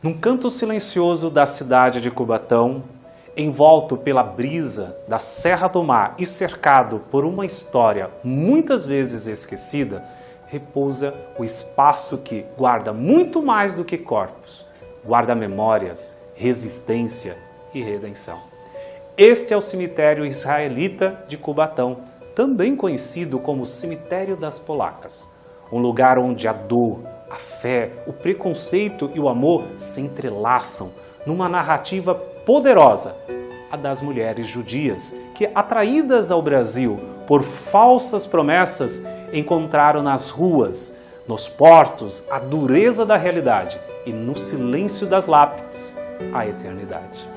Num canto silencioso da cidade de Cubatão, envolto pela brisa da Serra do Mar e cercado por uma história muitas vezes esquecida, repousa o espaço que guarda muito mais do que corpos, guarda memórias, resistência e redenção. Este é o cemitério israelita de Cubatão, também conhecido como Cemitério das Polacas, um lugar onde a dor, a fé, o preconceito e o amor se entrelaçam numa narrativa poderosa, a das mulheres judias que, atraídas ao Brasil por falsas promessas, encontraram nas ruas, nos portos, a dureza da realidade e no silêncio das lápides, a eternidade.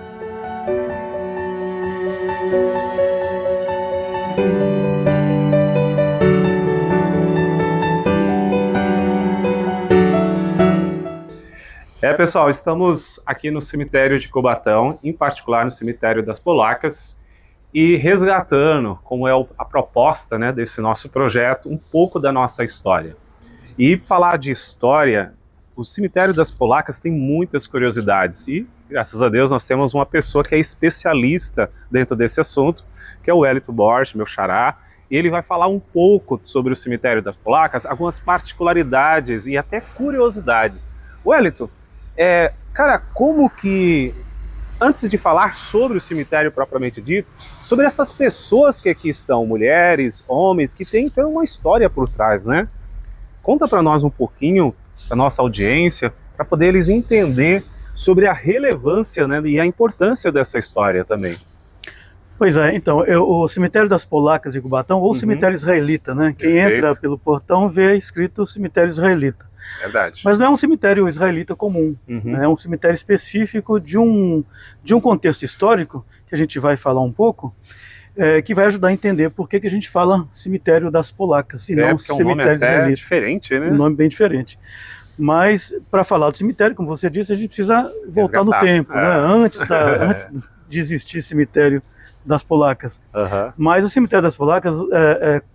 Pessoal, estamos aqui no cemitério de Cubatão, em particular no cemitério das Polacas, e resgatando, como é a proposta, né, desse nosso projeto, um pouco da nossa história. E falar de história, o cemitério das Polacas tem muitas curiosidades e, graças a Deus, nós temos uma pessoa que é especialista dentro desse assunto, que é o Wellington Borges, meu xará, e ele vai falar um pouco sobre o cemitério das Polacas, algumas particularidades e até curiosidades. Wellington, cara, como que, antes de falar sobre o cemitério propriamente dito, sobre essas pessoas que aqui estão, mulheres, homens, que têm então uma história por trás, né? Conta para nós um pouquinho, para nossa audiência, para poder eles entender sobre a relevância, né, e a importância dessa história também. Pois é, então, o cemitério das Polacas de Cubatão, ou cemitério israelita, né? Quem entra pelo portão vê escrito cemitério israelita. Verdade. Mas não é um cemitério israelita comum, né? É um cemitério específico de um contexto histórico, que a gente vai falar um pouco, que vai ajudar a entender por que a gente fala cemitério das Polacas, e não cemitério israelita. É diferente, né? Um nome bem diferente. Mas, para falar do cemitério, como você disse, a gente precisa voltar no tempo, né? Antes de existir cemitério das Polacas. Mas o cemitério das Polacas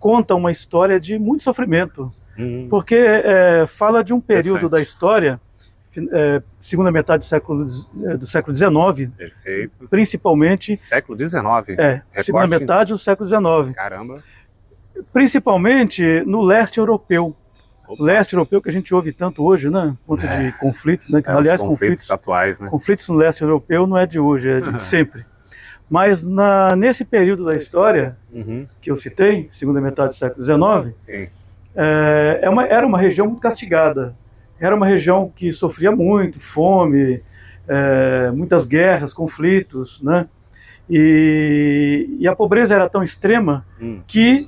conta uma história de muito sofrimento, porque fala de um período da história, segunda metade do século XIX, principalmente... Século XIX? Segunda metade do século XIX. Caramba! Principalmente no leste europeu. O leste europeu que a gente ouve tanto hoje, né? Ponto de conflitos, né? Aliás, conflitos atuais, né? Conflitos no leste europeu não é de hoje, é de sempre. Mas nesse período da história que eu citei, segunda metade do século XIX, era uma região muito castigada. Era uma região que sofria muito, fome, muitas guerras, conflitos, né? E a pobreza era tão extrema que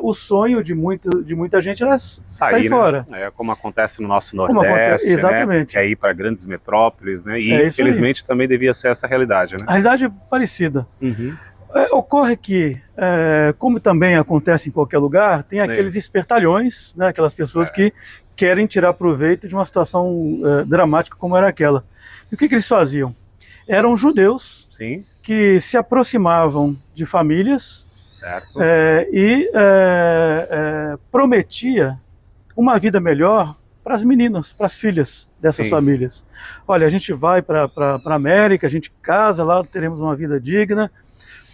o sonho de muita gente era sair fora. Como acontece no nosso Nordeste, exatamente. Né? Que é ir para grandes metrópoles, né? E infelizmente também devia ser essa realidade, né? A realidade é parecida. Ocorre que, como também acontece em qualquer lugar, tem aqueles espertalhões, né? Aquelas pessoas que querem tirar proveito de uma situação dramática como era aquela. E o que eles faziam? Eram judeus que se aproximavam de famílias e prometia uma vida melhor para as meninas, para as filhas dessas famílias. Olha, a gente vai para a América, a gente casa lá, teremos uma vida digna.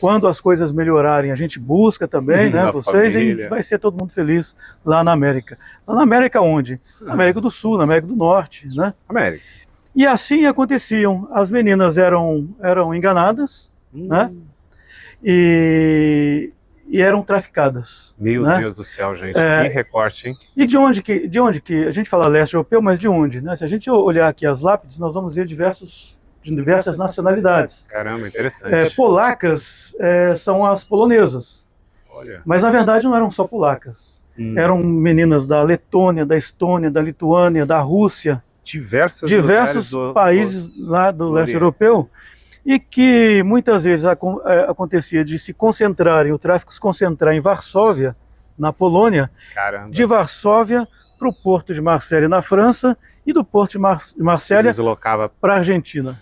Quando as coisas melhorarem, a gente busca também, né, vocês, e vai ser todo mundo feliz lá na América. Lá na América onde? Na América do Sul, na América do Norte, né? E assim aconteciam. As meninas eram enganadas, né? E eram traficadas. Meu Deus do céu, gente, que recorte, hein? E de onde que a gente fala leste europeu, mas de onde, né? Se a gente olhar aqui as lápides, nós vamos ver de diversas nacionalidades. Caramba, interessante. Polacas são as polonesas. Olha. Mas na verdade não eram só polacas. Eram meninas da Letônia, da Estônia, da Lituânia, da Rússia. Diversos países lá do leste europeu. E que muitas vezes acontecia de se concentrarem, o tráfico se concentrar em Varsóvia, na Polônia, de Varsóvia para o porto de Marselha, na França, e do porto de Marselha para a Argentina.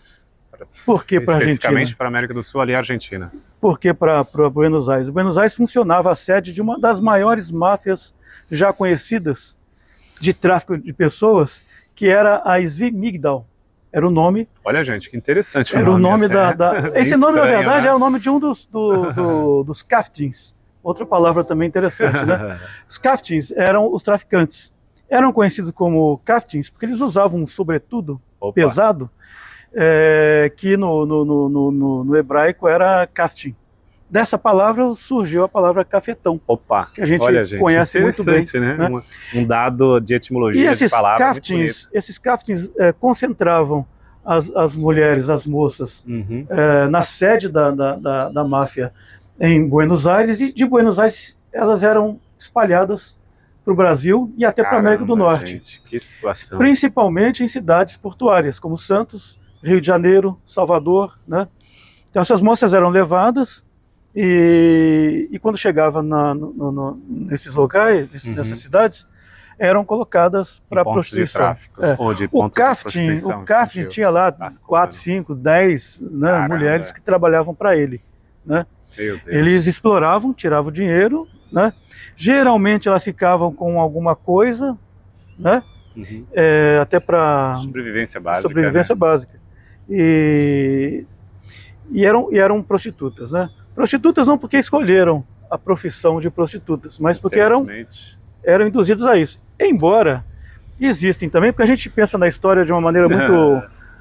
Por que para a Argentina? Especificamente para a América do Sul, ali a Argentina. Por que para Buenos Aires? Buenos Aires funcionava a sede de uma das maiores máfias já conhecidas, de tráfico de pessoas, que era a Zvi Migdal. Era o nome. Olha, gente, que interessante. Era o nome esse nome, na estranho, verdade, né? é o nome de um dos kaftins. Outra palavra também interessante, né? Os kaftins eram os traficantes. Eram conhecidos como kaftins porque eles usavam um sobretudo pesado, que no hebraico era kaftin. Dessa palavra surgiu a palavra cafetão. Opa, que a gente olha, gente, conhece muito bem. né? Um dado de etimologia, E esses de palavra kaftins, concentravam as mulheres, as moças, na sede da máfia em Buenos Aires, e de Buenos Aires elas eram espalhadas para o Brasil e até para a América do Norte. Gente, que situação. Principalmente em cidades portuárias, como Santos, Rio de Janeiro, Salvador, né? Então essas moças eram levadas e quando chegava nesses locais, nessas cidades, eram colocadas para prostituição. O Kaftin tinha lá 4, 5, 10 mulheres que trabalhavam para ele, né? Eles exploravam, tiravam dinheiro, né? Geralmente elas ficavam com alguma coisa, né? Até para sobrevivência básica. Sobrevivência básica. E eram prostitutas, né? Prostitutas não porque escolheram a profissão de prostitutas, mas porque eram induzidas a isso. Embora existem também, porque a gente pensa na história de uma maneira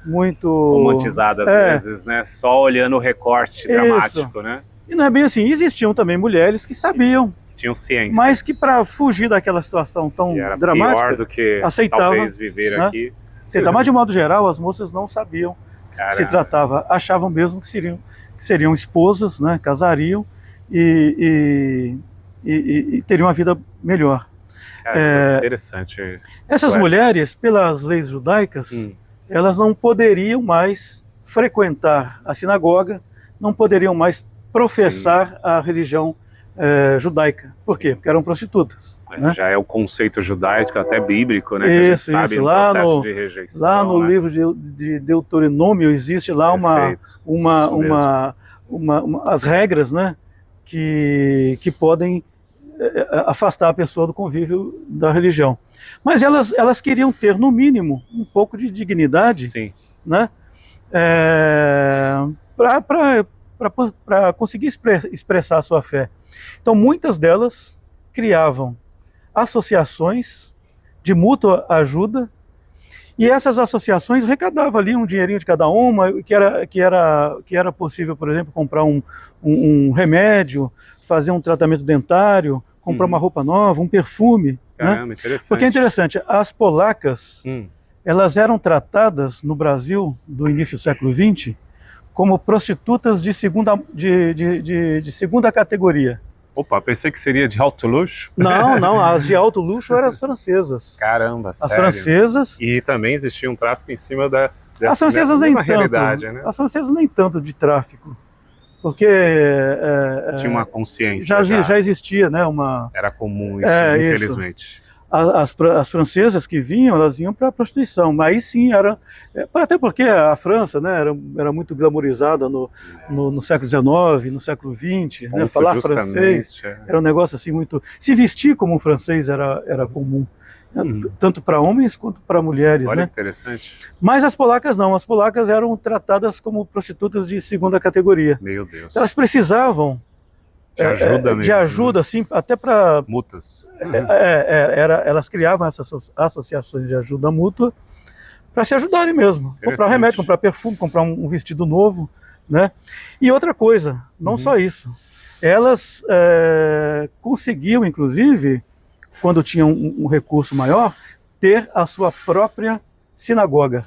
muito romantizada às vezes, né? Só olhando o recorte dramático, né? E não é bem assim. Existiam também mulheres que sabiam, que tinham ciência, mas que para fugir daquela situação tão dramática, pior do que aceitavam, talvez viver aqui. Mas de modo geral, as moças não sabiam que se tratava, achavam mesmo que seriam esposas, né? Casariam e teriam uma vida melhor. Interessante. Essas mulheres, pelas leis judaicas, elas não poderiam mais frequentar a sinagoga, não poderiam mais professar a religião judaica. Por quê? Porque eram prostitutas. Né? Já é o conceito judaico, até bíblico, né? Que a gente sabe no processo de rejeição. Lá no livro de Deuteronômio existe lá as regras, né? Que podem afastar a pessoa do convívio da religião. Mas elas queriam ter, no mínimo, um pouco de dignidade, né? Para conseguir expressar a sua fé. Então, muitas delas criavam associações de mútua ajuda, e essas associações arrecadavam ali um dinheirinho de cada uma, que era possível, por exemplo, comprar um remédio, fazer um tratamento dentário, comprar uma roupa nova, um perfume. Caramba, né? interessante. Porque é interessante, as polacas, elas eram tratadas no Brasil do início do século XX como prostitutas de segunda categoria. Opa, pensei que seria de alto luxo. Não, as de alto luxo eram as francesas. Caramba, sério? As francesas. E também existia um tráfico em cima as francesas nem realidade, tanto, né? As francesas nem tanto de tráfico, porque tinha uma consciência. Já existia, né? Era comum isso, infelizmente. Isso. As francesas que vinham, elas vinham para a prostituição, mas aí sim até porque a França, né, era muito glamourizada no século XIX, no século XX, né, falar francês era um negócio assim muito... Se vestir como um francês era comum, tanto para homens quanto para mulheres. Olha, né? Interessante. Mas as polacas não, as polacas eram tratadas como prostitutas de segunda categoria. Meu Deus. Elas precisavam de ajuda mesmo. De ajuda, assim, até para... Multas. Elas criavam essas associações de ajuda mútua para se ajudarem mesmo. Comprar remédio, comprar perfume, comprar um vestido novo, né? E outra coisa, não só isso. Elas conseguiam, inclusive, quando tinham um recurso maior, ter a sua própria sinagoga.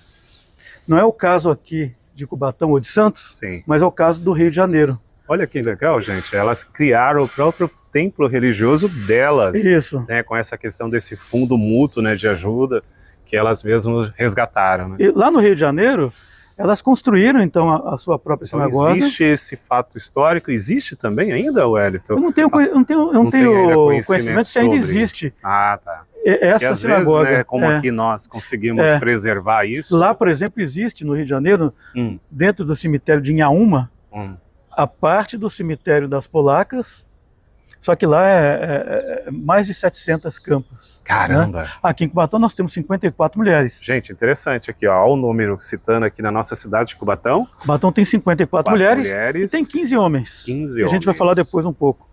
Não é o caso aqui de Cubatão ou de Santos, mas é o caso do Rio de Janeiro. Olha que legal, gente. Elas criaram o próprio templo religioso delas. Isso. Né, com essa questão desse fundo mútuo, né, de ajuda, que elas mesmas resgataram. Né? E lá no Rio de Janeiro, elas construíram, então, a sua própria sinagoga. Existe esse fato histórico? Existe também ainda, Wellington? Eu não tenho conhecimento se ainda existe. Ah, tá. Essa sinagoga. Vezes, né, como aqui nós conseguimos preservar isso. Lá, por exemplo, existe no Rio de Janeiro, dentro do cemitério de Inhaúma, a parte do cemitério das polacas Só que lá é mais de 700 campas. Caramba! Né? Aqui em Cubatão nós temos 54 mulheres. Gente, interessante aqui, ó, o número citando aqui na nossa cidade de Cubatão. Cubatão tem 54 mulheres e tem 15 homens. 15 que a gente vai falar depois um pouco.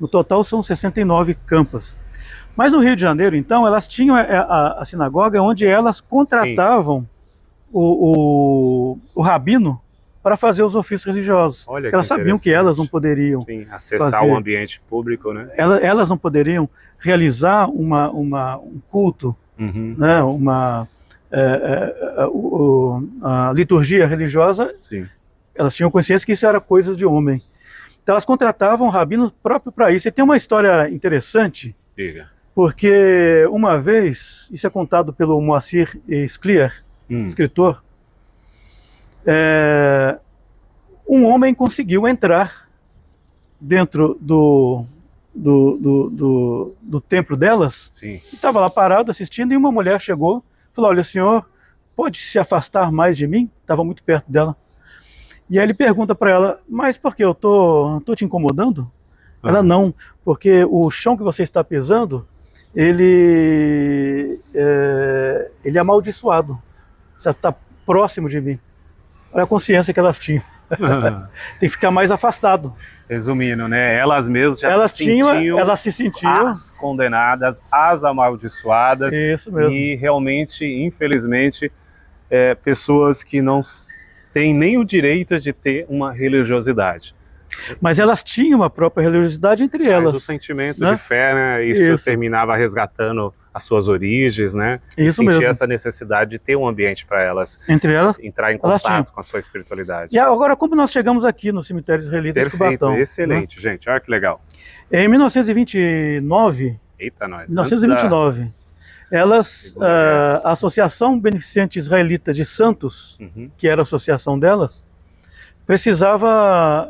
No total são 69 campas. Mas no Rio de Janeiro, então, elas tinham a sinagoga onde elas contratavam o rabino para fazer os ofícios religiosos. Olha, elas sabiam que elas não poderiam acessar o ambiente público, né? Elas não poderiam realizar um culto, né, a liturgia religiosa. Sim. Elas tinham consciência que isso era coisa de homem. Então elas contratavam um rabino próprio para isso. E tem uma história interessante, porque uma vez, isso é contado pelo Moacir Scliar, escritor, um homem conseguiu entrar dentro do templo delas. Sim. E estava lá parado assistindo, e uma mulher chegou e falou: olha, o senhor pode se afastar mais de mim? Estava muito perto dela. E aí ele pergunta para ela: mas por que eu tô te incomodando? Ela: não, porque o chão que você está pisando, ele é amaldiçoado. Você está próximo de mim. Olha a consciência que elas tinham. Tem que ficar mais afastado. Resumindo, né? Elas mesmas já se sentiam as condenadas, as amaldiçoadas. Isso mesmo. E realmente, infelizmente, pessoas que não têm nem o direito de ter uma religiosidade. Mas elas tinham a própria religiosidade entre elas. Mas o sentimento, né, de fé, né? Isso terminava resgatando as suas origens, né? Isso mesmo. Sentia essa necessidade de ter um ambiente para elas, entre elas, entrar em contato com a sua espiritualidade. E agora, como nós chegamos aqui no cemitério israelita de Cubatão? Excelente, né? Gente, olha que legal. Em 1929, Eita, nós. 1929, a Associação Beneficente Israelita de Santos, que era a associação delas, precisava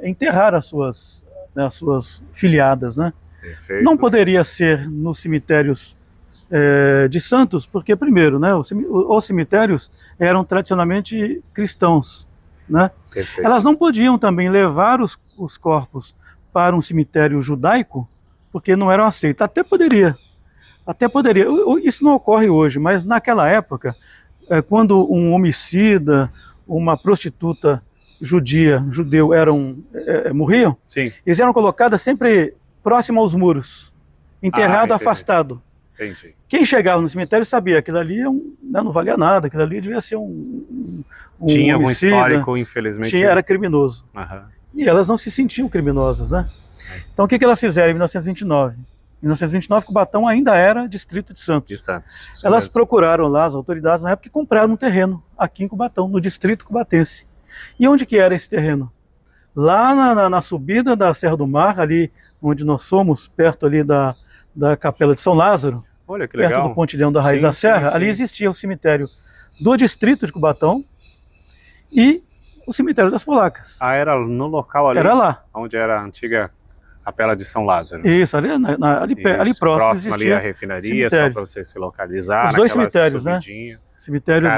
enterrar as suas filiadas, né? Perfeito. Não poderia ser nos cemitérios de santos, porque primeiro, né, os cemitérios eram tradicionalmente cristãos, né? Elas não podiam também levar os corpos para um cemitério judaico, porque não eram aceitos. Até poderia, isso não ocorre hoje, mas naquela época, quando um homicida, uma prostituta judeu morriam, sim, eles eram colocados sempre próximo aos muros, enterrado, afastado. Entendi. Quem chegava no cemitério sabia que aquilo ali não valia nada, aquilo ali devia ser um tinha homicida, algum histórico, infelizmente. Era criminoso. E elas não se sentiam criminosas, né? Então o que elas fizeram em 1929? Em 1929, Cubatão ainda era distrito de Santos. Elas procuraram lá, as autoridades na época, e compraram um terreno aqui em Cubatão, no distrito cubatense. E onde que era esse terreno? Lá na subida da Serra do Mar, ali onde nós somos, perto ali da Capela de São Lázaro, olha que legal, perto do Pontilhão da Raiz da Serra, ali existia o cemitério do distrito de Cubatão e o cemitério das Polacas. Era no local ali? Era lá. Onde era a antiga Capela de São Lázaro. Isso, ali próximo ali a refinaria, só para você se localizar. Os dois cemitérios, né? Cemitério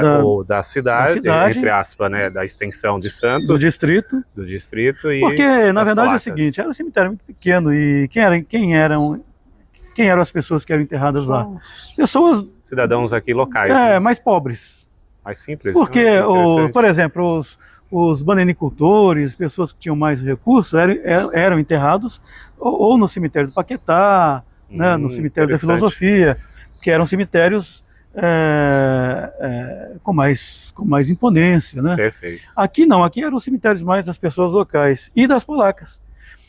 da cidade, entre aspas, né, da extensão de Santos. Do distrito. E porque, na verdade, é o seguinte, era um cemitério muito pequeno e quem eram as pessoas que eram enterradas lá? Pessoas... Cidadãos aqui locais. Mais pobres. Mais simples. Porque, por exemplo, os bananicultores, pessoas que tinham mais recursos, eram enterrados ou no cemitério do Paquetá, né, no cemitério da Filosofia, que eram cemitérios com mais imponência, né? Perfeito. Aqui não, aqui eram os cemitérios mais das pessoas locais e das polacas.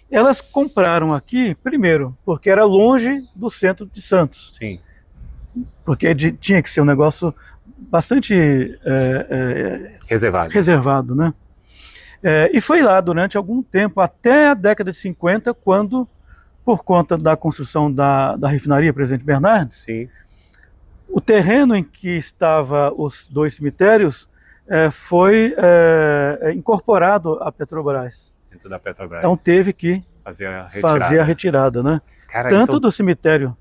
Elas compraram aqui, primeiro, porque era longe do centro de Santos. Sim. Porque tinha que ser um negócio bastante reservado, né? E foi lá durante algum tempo, até a década de 50, quando, por conta da construção da refinaria Presidente Bernardes, sim, o terreno em que estavam os dois cemitérios foi incorporado à Petrobras. Dentro da Petrobras. Então teve que fazer a retirada, né? Cara, tanto então... do cemitério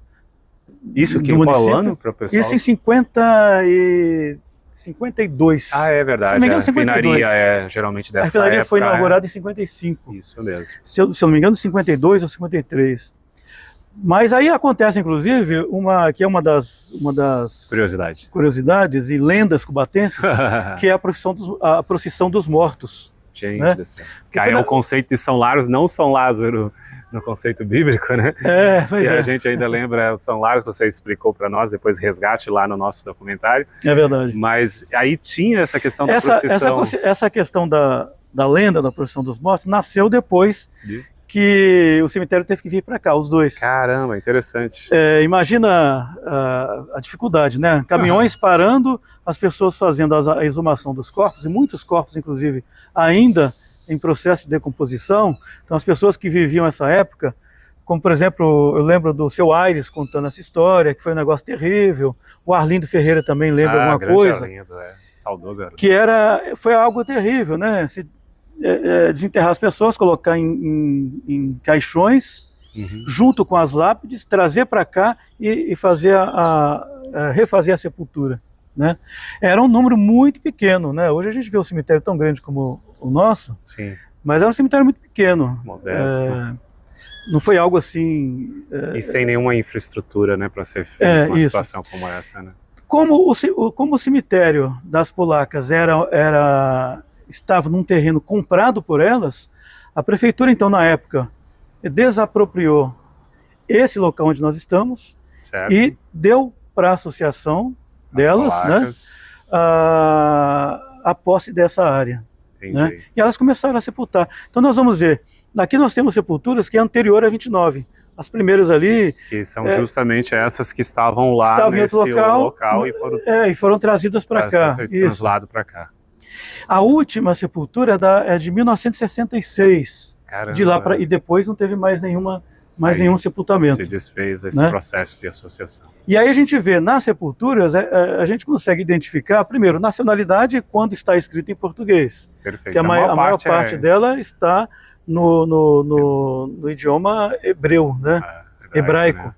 Isso que qual ano para o pessoal? Isso em 50 e 52. Ah, é verdade. Se não me engano, a 52. refinaria é geralmente dessa época. A refinaria foi inaugurada em 55. Isso mesmo. Se eu não me engano, 52 ou 53. Mas aí acontece, inclusive, que é uma das curiosidades e lendas cubatenses, que é a procissão dos mortos. Gente, né? Caiu o conceito de São Lázaro, não São Lázaro no conceito bíblico, né? Pois a gente ainda lembra o São Lázaro, que você explicou para nós, depois resgate lá no nosso documentário. É verdade. Mas aí tinha essa questão da procissão. Essa questão da lenda da procissão dos mortos nasceu depois que o cemitério teve que vir para cá, os dois. Caramba, interessante. Imagina a dificuldade, né? Caminhões parando, as pessoas fazendo a exumação dos corpos, e muitos corpos, inclusive, ainda em processo de decomposição. Então, as pessoas que viviam essa época, como, por exemplo, eu lembro do seu Aires contando essa história, que foi um negócio terrível. O Arlindo Ferreira também lembra alguma coisa. Arlindo, saudoso Arlindo. Que foi algo terrível, né? Desenterrar as pessoas, colocar em caixões, junto com as lápides, trazer para cá e fazer refazer a sepultura, né? Era um número muito pequeno, né? Hoje a gente vê um cemitério tão grande como o nosso, sim, mas era um cemitério muito pequeno. Modesto. Não foi algo assim... E sem nenhuma infraestrutura, né, para ser feita uma situação como essa, né? Como o cemitério das polacas estava num terreno comprado por elas, a prefeitura, então, na época, desapropriou esse local onde nós estamos, certo, e deu para a associação delas, né, a posse dessa área. Né? E elas começaram a sepultar. Então nós vamos ver, aqui nós temos sepulturas que é anterior a 29. As primeiras ali... Que são justamente essas que estavam lá nesse local e foram trazidas para cá. Translado para cá. A última sepultura é de 1966. Caramba. De lá e depois não teve mais nenhum sepultamento. Se desfez esse processo de associação. E aí a gente vê nas sepulturas, a gente consegue identificar, primeiro, nacionalidade quando está escrito em português. Perfeito. Que a maior parte dela está no idioma hebreu, né? Hebraico. Né?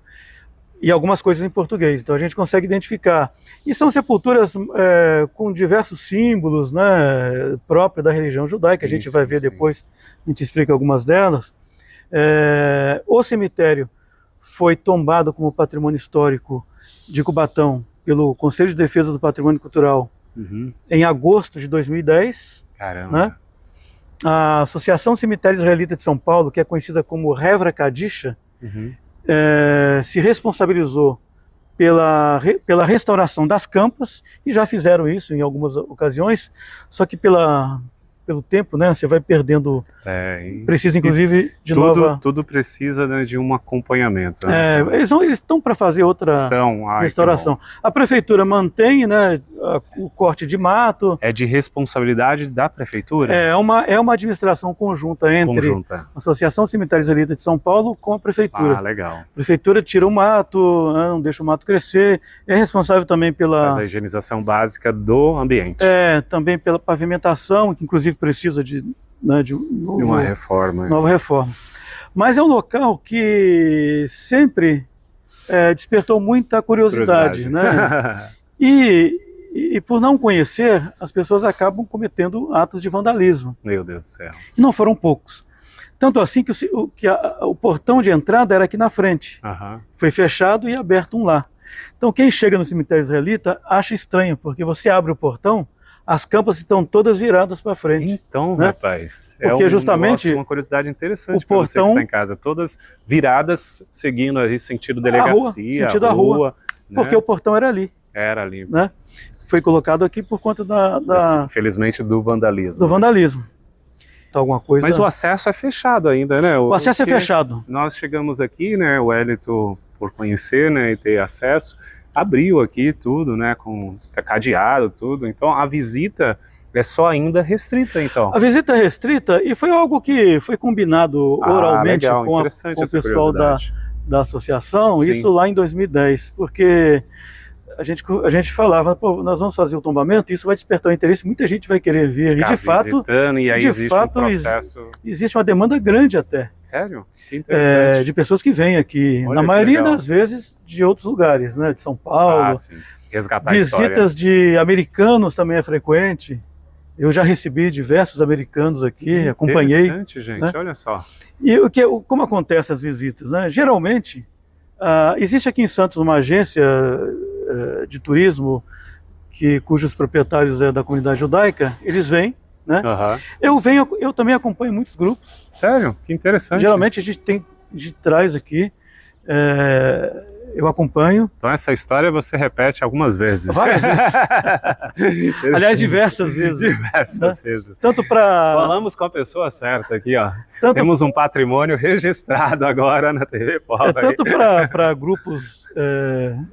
E algumas coisas em português. Então a gente consegue identificar. E são sepulturas com diversos símbolos, né, próprios da religião judaica, a gente vai ver depois, a gente explica algumas delas. O cemitério foi tombado como patrimônio histórico de Cubatão pelo Conselho de Defesa do Patrimônio Cultural em agosto de 2010. Caramba. Né? A Associação Cemitério Israelita de São Paulo, que é conhecida como Hevra Kadisha, se responsabilizou pela restauração das campas, e já fizeram isso em algumas ocasiões, só que pelo tempo, né, você vai perdendo, precisa inclusive de nova... Tudo precisa, né, de um acompanhamento. Né? Eles estão para fazer outra restauração. A prefeitura mantém, né, o corte de mato. É de responsabilidade da prefeitura? É uma administração conjunta entre a Associação Cemitério Israelita de São Paulo com a prefeitura. Ah, legal. A prefeitura tira o mato, não deixa o mato crescer, é responsável também pela... Faz a higienização básica do ambiente. Também pela pavimentação, que inclusive precisa de uma reforma. Nova reforma. Mas é um local que sempre despertou muita curiosidade. Né? E por não conhecer, as pessoas acabam cometendo atos de vandalismo. Meu Deus do céu. E não foram poucos. Tanto assim que o portão de entrada era aqui na frente. Foi fechado e aberto um lá. Então quem chega no cemitério israelita acha estranho, porque você abre o portão, as campas estão todas viradas para frente. Então, né? Rapaz, porque justamente uma curiosidade interessante para você que está em casa, todas viradas, seguindo aí sentido delegacia, sentido a rua, né? Porque o portão era ali. Era ali. Né? Foi colocado aqui por conta infelizmente, do vandalismo. Do vandalismo. Então, alguma coisa... Mas o acesso é fechado ainda, né? O acesso é fechado. Nós chegamos aqui, né, o Hélito, por conhecer, né, e ter acesso, abriu aqui tudo, né, com cadeado, tudo. Então a visita é só ainda restrita, então. A visita é restrita e foi algo que foi combinado oralmente legal, com o pessoal da associação, sim, isso lá em 2010, porque a gente falava, pô, nós vamos fazer o tombamento, isso vai despertar o interesse, muita gente vai querer vir, e de fato, e aí existe uma demanda grande até. Sério? Que interessante. De pessoas que vêm aqui, na maioria das vezes de outros lugares, né, de São Paulo. resgatar visitas de americanos também é frequente. Eu já recebi diversos americanos aqui, acompanhei. Interessante, gente, né? Olha só. E como acontecem as visitas, né? Geralmente, existe aqui em Santos uma agência de turismo cujos proprietários é da comunidade judaica, eles vêm, né? Eu também acompanho muitos grupos. Sério? Que interessante. Geralmente a gente traz aqui, eu acompanho. Então essa história você repete algumas vezes. Várias vezes. Aliás, diversas vezes. Diversas vezes. Tanto para... Falamos com a pessoa certa aqui, ó. Temos um patrimônio registrado agora na TV Pop. Tanto para grupos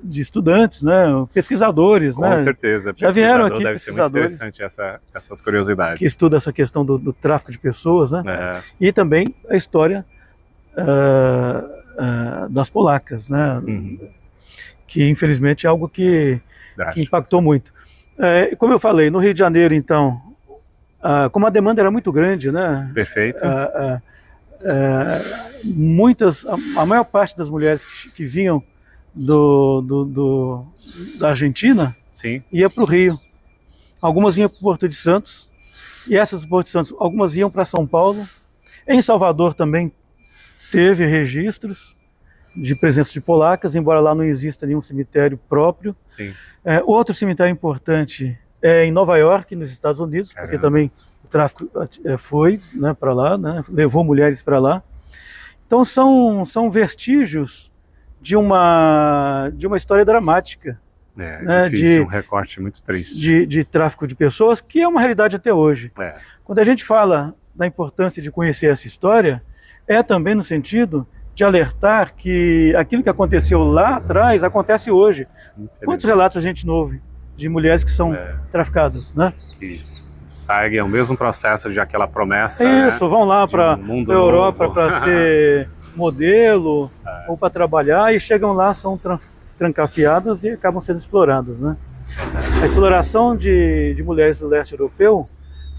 de estudantes, né? Pesquisadores, com certeza. Já vieram aqui deve pesquisadores. Ser muito interessante essas curiosidades. Que estudam essa questão do tráfico de pessoas, né? E também a história das polacas, né? Que infelizmente é algo que impactou muito. Como eu falei, no Rio de Janeiro, então, como a demanda era muito grande, né? Perfeito. A maior parte das mulheres que vinham da Argentina, sim, ia para o Rio. Algumas iam para o Porto de Santos, e essas do Porto de Santos, algumas iam para São Paulo. Em Salvador também teve registros de presença de polacas, embora lá não exista nenhum cemitério próprio. Sim. Outro cemitério importante é em Nova York, nos Estados Unidos, porque também o tráfico foi, né, para lá, né, levou mulheres para lá. Então são vestígios de uma história dramática. Difícil, um recorte muito triste. De tráfico de pessoas, que é uma realidade até hoje. Quando a gente fala da importância de conhecer essa história, é também no sentido de alertar que aquilo que aconteceu lá atrás acontece hoje. Quantos relatos a gente não ouve de mulheres que são traficadas, né? Isso. Segue o mesmo processo de aquela promessa. Isso, vão lá para a Europa para ser modelo ou para trabalhar e chegam lá, são trancafiadas e acabam sendo exploradas, né? A exploração de mulheres do leste europeu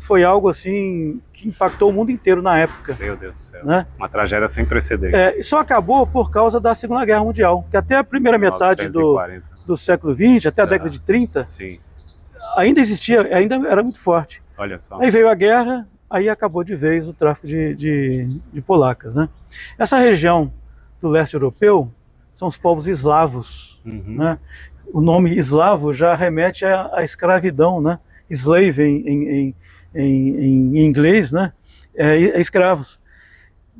foi algo assim que impactou o mundo inteiro na época. Meu Deus do céu, né? Uma tragédia sem precedentes. Só acabou por causa da Segunda Guerra Mundial, que até a primeira metade do século XX, até a década de 30, sim, ainda existia, ainda era muito forte. Olha só. Aí veio a guerra, aí acabou de vez o tráfico de polacas, né? Essa região do leste europeu são os povos eslavos, né? O nome eslavo já remete à escravidão, né? Slave em inglês, né? Escravos.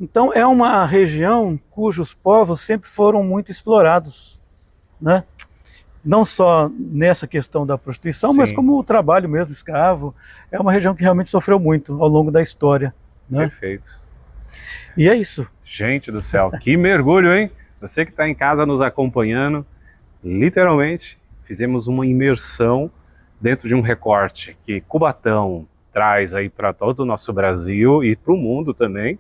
Então é uma região cujos povos sempre foram muito explorados, né? Não só nessa questão da prostituição, sim, mas como o trabalho mesmo, escravo. É uma região que realmente sofreu muito ao longo da história, né? Perfeito. E é isso. Gente do céu, que mergulho, hein? Você que está em casa nos acompanhando, literalmente fizemos uma imersão dentro de um recorte que Cubatão traz aí para todo o nosso Brasil e para o mundo também,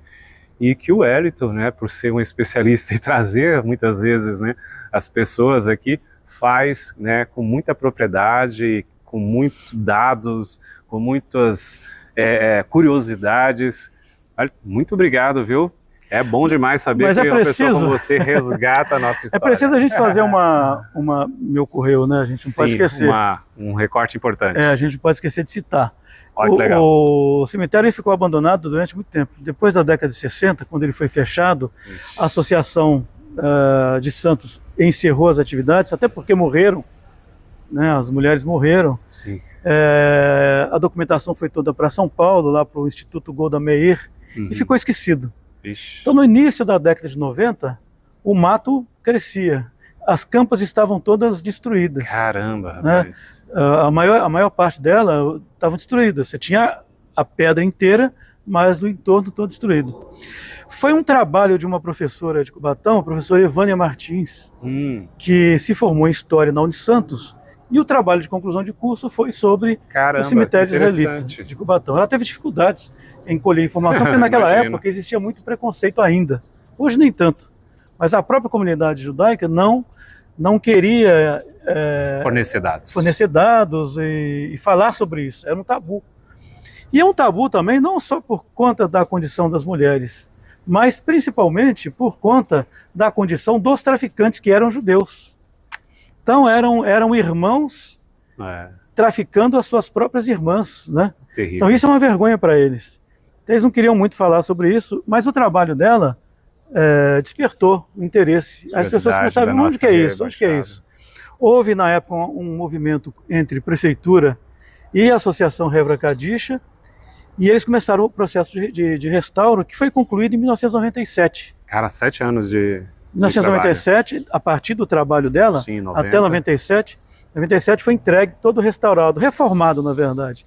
e que o Wellington, né, por ser um especialista e trazer muitas vezes, né, as pessoas aqui, faz, né, com muita propriedade, com muitos dados, com muitas curiosidades. Muito obrigado, viu? É bom demais saber que uma pessoa como você resgata a nossa história. É preciso a gente fazer me ocorreu, né? A gente não pode esquecer. Um recorte importante. A gente não pode esquecer de citar. Olha que legal. O cemitério ficou abandonado durante muito tempo. Depois da década de 60, quando ele foi fechado, a Associação de Santos encerrou as atividades, até porque morreram, né? As mulheres morreram. Sim. A documentação foi toda para São Paulo, lá para o Instituto Golda Meir, e ficou esquecido. Ixi. Então, no início da década de 90, o mato crescia. As campas estavam todas destruídas. Caramba, rapaz. Né? A maior parte dela estava destruída. Você tinha a pedra inteira, mas o entorno todo destruído. Foi um trabalho de uma professora de Cubatão, a professora Evânia Martins, que se formou em História na Unisantos, e o trabalho de conclusão de curso foi sobre o cemitério israelita de Cubatão. Ela teve dificuldades em colher informação, porque naquela época existia muito preconceito ainda. Hoje nem tanto. Mas a própria comunidade judaica não queria fornecer dados e falar sobre isso. Era um tabu. E é um tabu também não só por conta da condição das mulheres, mas principalmente por conta da condição dos traficantes que eram judeus. Então eram irmãos traficando as suas próprias irmãs, né? Terrível. Então isso é uma vergonha para eles. Eles não queriam muito falar sobre isso, mas o trabalho dela despertou o interesse. As pessoas começaram a ver, onde que é isso? Onde que é isso? Houve na época um movimento entre prefeitura e a Associação Hevra Kadisha, e eles começaram o processo de restauro, que foi concluído em 1997. Cara, 7 anos de 1997, a partir do trabalho dela, sim, até 97, 97 foi entregue todo restaurado, reformado na verdade.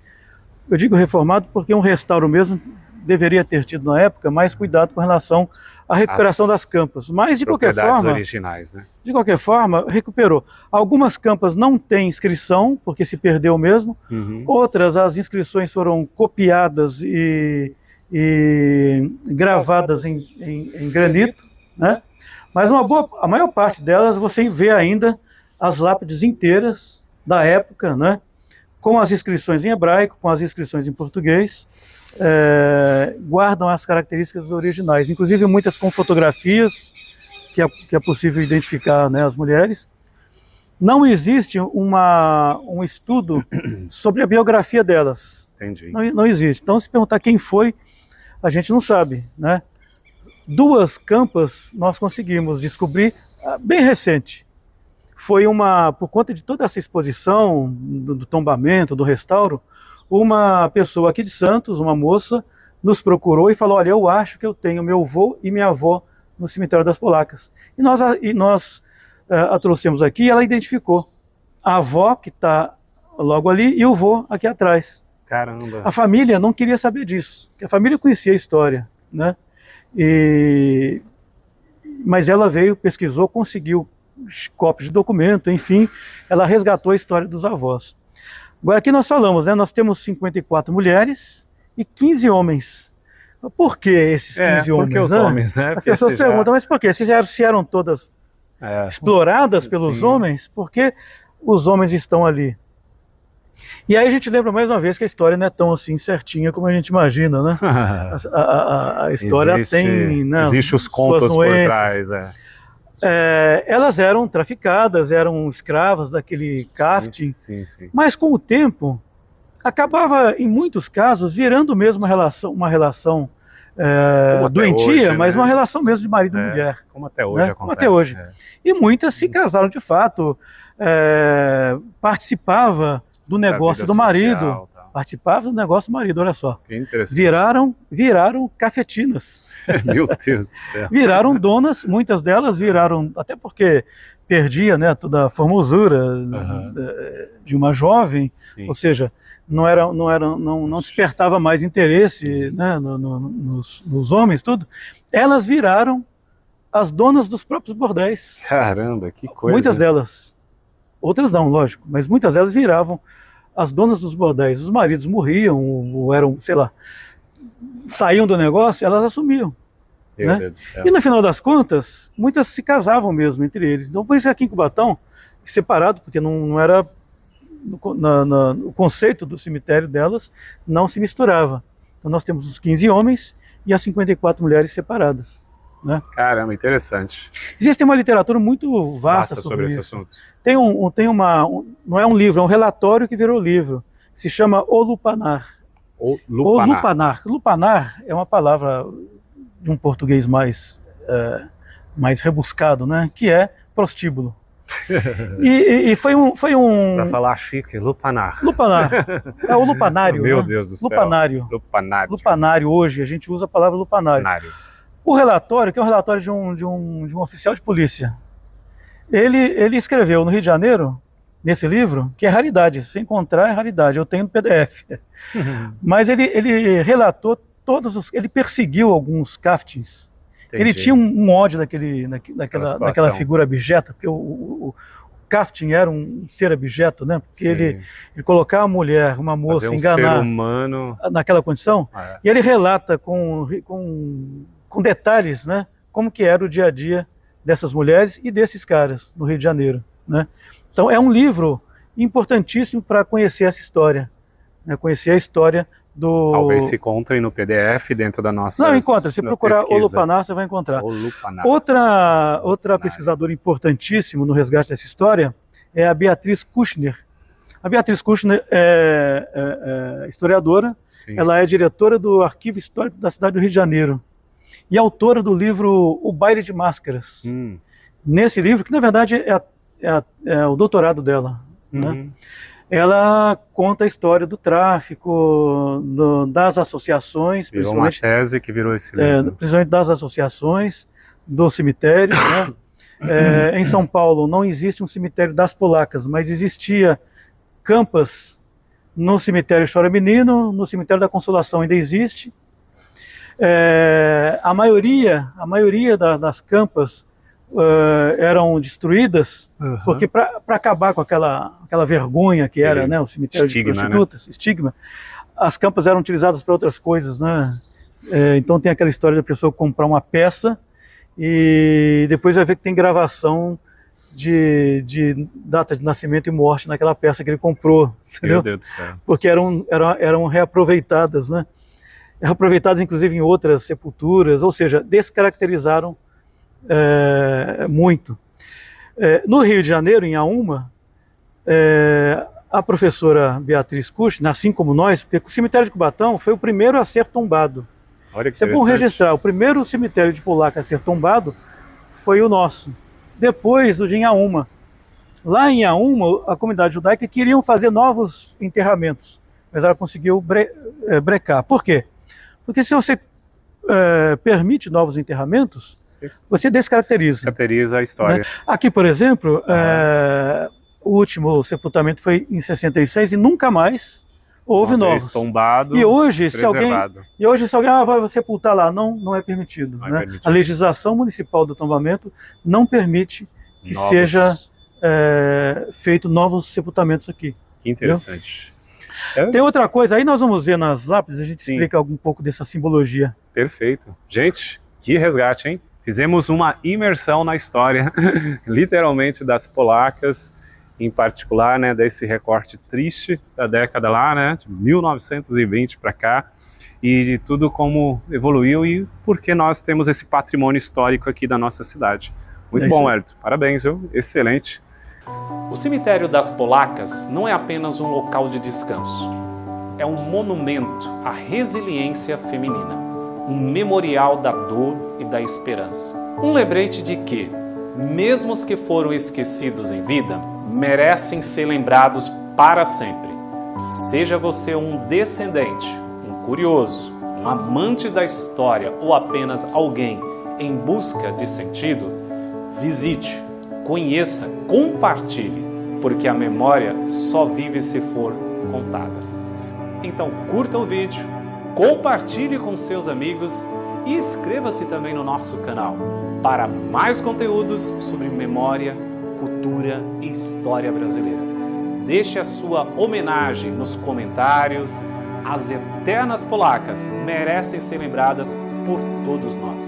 Eu digo reformado porque um restauro mesmo deveria ter tido na época mais cuidado com relação à recuperação das campas. Mas de qualquer forma, originais, né? De qualquer forma, recuperou. Algumas campas não têm inscrição, porque se perdeu mesmo. Outras, as inscrições foram copiadas e gravadas em granito, né? Mas a maior parte delas você vê ainda as lápides inteiras da época, né? Com as inscrições em hebraico, com as inscrições em português, guardam as características originais, inclusive muitas com fotografias, que é possível identificar, né, as mulheres. Não existe um estudo sobre a biografia delas. Entendi. Não existe. Então, se perguntar quem foi, a gente não sabe, né? 2 campas nós conseguimos descobrir bem recente. Foi por conta de toda essa exposição, do tombamento, do restauro, uma pessoa aqui de Santos, uma moça, nos procurou e falou, olha, eu acho que eu tenho meu avô e minha avó no cemitério das Polacas. E nós a trouxemos aqui e ela identificou a avó, que está logo ali, e o avô aqui atrás. Caramba! A família não queria saber disso, porque a família conhecia a história, né? Mas ela veio, pesquisou, conseguiu cópias de documento, enfim, ela resgatou a história dos avós. Agora aqui nós falamos, né, nós temos 54 mulheres e 15 homens. Por que esses 15 homens? Porque os homens, né? As pessoas perguntam, mas por quê? Se eram todas exploradas pelos homens, por que os homens estão ali? E aí a gente lembra mais uma vez que a história não é tão assim certinha como a gente imagina, né? A história tem, né, existe os contos por trás, elas eram traficadas, eram escravas daquele crafting, mas com o tempo acabava, em muitos casos, virando mesmo uma relação doentia, hoje, mas uma relação mesmo de marido e mulher. Como até hoje acontece. Como até hoje. E muitas se casaram de fato, participava do negócio do marido. Social, participava do negócio do marido, olha só. Que interessante. Viraram cafetinas. Meu Deus do céu. Viraram donas, muitas delas viraram, até porque perdia, né, toda a formosura de uma jovem, ou seja, não despertava mais interesse, né, nos homens, tudo. Elas viraram as donas dos próprios bordéis. Caramba, que coisa. Muitas delas. Outras não, lógico, mas muitas delas viravam as donas dos bordéis. Os maridos morriam, ou eram, sei lá, saíam do negócio, elas assumiam. Meu Deus do céu. E no final das contas, muitas se casavam mesmo entre eles. Então, por isso que aqui em Cubatão, separado, porque não era, o conceito do cemitério delas não se misturava. Então nós temos os 15 homens e as 54 mulheres separadas. Né? Caramba, interessante. Existe uma literatura muito vasta sobre esse assunto. Não é um livro, é um relatório que virou livro. Se chama O Lupanar. O Lupanar. Lupanar é uma palavra de um português mais rebuscado, né? Que é prostíbulo. E foi um... Para falar chique, lupanar. Lupanar. É o lupanário. Meu né? Deus do céu. Lupanário. Hoje a gente usa a palavra lupanário. O relatório, que é um relatório de um oficial de polícia, ele escreveu no Rio de Janeiro, nesse livro, que é raridade, se encontrar é raridade, eu tenho no PDF. Mas ele relatou ele perseguiu alguns caftins. Entendi. Ele tinha um ódio daquela figura abjeta, porque o Kaftin era um ser abjeto, né? Porque ele colocava uma moça, enganar ser humano naquela condição, e ele relata com detalhes, né? Como que era o dia a dia dessas mulheres e desses caras no Rio de Janeiro, né? Então é um livro importantíssimo para conhecer essa história, né? Conhecer a história do... Talvez se encontrem no PDF dentro da nossa... Não, encontra. Se procurar O Lupanar, você vai encontrar. O Lupanar. Outra pesquisadora importantíssima no resgate dessa história é a Beatriz Kushner. A Beatriz Kushner é historiadora, sim, ela é diretora do Arquivo Histórico da cidade do Rio de Janeiro e autora do livro O Baile de Máscaras. Nesse livro, que na verdade é o doutorado dela, né? Ela conta a história do tráfico, das associações. Virou uma tese que virou esse livro. Principalmente das associações, do cemitério, né? Em São Paulo não existe um cemitério das polacas, mas existia campas no cemitério Chora Menino, no cemitério da Consolação ainda existe. A maioria das campas eram destruídas, porque para acabar com aquela vergonha que era, né, o cemitério estigma, de prostitutas, né? Estigma, as campas eram utilizadas para outras coisas, né? Então tem aquela história da pessoa comprar uma peça e depois vai ver que tem gravação de data de nascimento e morte naquela peça que ele comprou, entendeu? Meu Deus do céu. Porque eram reaproveitadas, né? Reaproveitadas inclusive em outras sepulturas, ou seja, descaracterizaram muito. No Rio de Janeiro, em Auma, a professora Beatriz Kushner, assim como nós, porque o cemitério de Cubatão foi o primeiro a ser tombado. Olha que isso é bom registrar, o primeiro cemitério de polaca a ser tombado foi o nosso, depois o de Inhaúma. Lá em Inhaúma, a comunidade judaica queriam fazer novos enterramentos, mas ela conseguiu brecar. Por quê? Porque se você permite novos enterramentos, você descaracteriza. Descaracteriza a história. Né? Aqui, por exemplo, o último sepultamento foi em 66 e nunca mais houve novos. Tombado, e hoje, se alguém vai sepultar lá, não é permitido. Não é permitido. A legislação municipal do tombamento não permite que seja feito novos sepultamentos aqui. Que interessante. Tem outra coisa, aí nós vamos ver nas lápides, a gente explica um pouco dessa simbologia. Perfeito. Gente, que resgate, hein? Fizemos uma imersão na história, literalmente, das polacas, em particular, né, desse recorte triste da década lá, né, de 1920 para cá, e de tudo como evoluiu e porque nós temos esse patrimônio histórico aqui da nossa cidade. Muito bom, Hélito. Parabéns, viu? Excelente. O cemitério das polacas não é apenas um local de descanso. É um monumento à resiliência feminina, um memorial da dor e da esperança. Um lembrete de que, mesmo os que foram esquecidos em vida, merecem ser lembrados para sempre. Seja você um descendente, um curioso, um amante da história ou apenas alguém em busca de sentido, visite, conheça, compartilhe, porque a memória só vive se for contada. Então curta o vídeo, compartilhe com seus amigos e inscreva-se também no nosso canal para mais conteúdos sobre memória, cultura e história brasileira. Deixe a sua homenagem nos comentários. As eternas polacas merecem ser lembradas por todos nós.